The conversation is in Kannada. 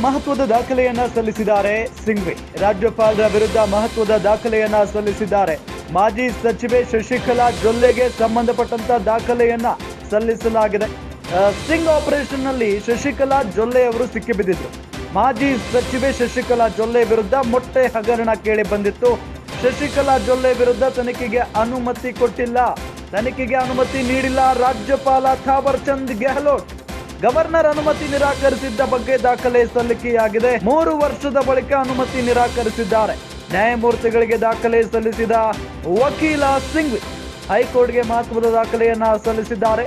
ಮಹತ್ವದ ದಾಖಲೆಯನ್ನ ಸಲ್ಲಿಸಿದ್ದಾರೆ ಸಿಂಘ್ವಿ. ರಾಜ್ಯಪಾಲರ ವಿರುದ್ಧ ಮಹತ್ವದ ದಾಖಲೆಯನ್ನ ಸಲ್ಲಿಸಿದ್ದಾರೆ. ಮಾಜಿ ಸಚಿವೆ ಶಶಿಕಲಾ ಜೊಲ್ಲೆಗೆ ಸಂಬಂಧಪಟ್ಟಂತ ದಾಖಲೆಯನ್ನ ಸಲ್ಲಿಸಲಾಗಿದೆ. ಸ್ಟಿಂಗ್ ಆಪರೇಷನ್ ನಲ್ಲಿ ಶಶಿಕಲಾ ಜೊಲ್ಲೆ ಅವರು ಸಿಕ್ಕಿಬಿದ್ದಿದ್ರು. ಮಾಜಿ ಸಚಿವೆ ಶಶಿಕಲಾ ಜೊಲ್ಲೆ ವಿರುದ್ಧ ಮೊಟ್ಟೆ ಹಗರಣ ಕೇಳಿ ಬಂದಿತ್ತು. ಶಶಿಕಲಾ ಜೊಲ್ಲೆ ವಿರುದ್ಧ ತನಿಖೆಗೆ ಅನುಮತಿ ಕೊಟ್ಟಿಲ್ಲ, ತನಿಖೆಗೆ ಅನುಮತಿ ನೀಡಿಲ್ಲ ರಾಜ್ಯಪಾಲ ಥಾವರ್ ಚಂದ್ ಗೆಹ್ಲೋಟ್. ಗವರ್ನರ್ ಅನುಮತಿ ನಿರಾಕರಿಸಿದ್ದ ಬಗ್ಗೆ ದಾಖಲೆ ಸಲ್ಲಿಕೆಯಾಗಿದೆ. 3 ವರ್ಷದ ಬಳಿಕ ಅನುಮತಿ ನಿರಾಕರಿಸಿದ್ದಾರೆ. ನ್ಯಾಯಮೂರ್ತಿಗಳಿಗೆ ದಾಖಲೆ ಸಲ್ಲಿಸಿದ ವಕೀಲ ಸಿಂಘ್ವಿ ಹೈಕೋರ್ಟ್ಗೆ ಮಹತ್ವದ ದಾಖಲೆಯನ್ನ ಸಲ್ಲಿಸಿದ್ದಾರೆ.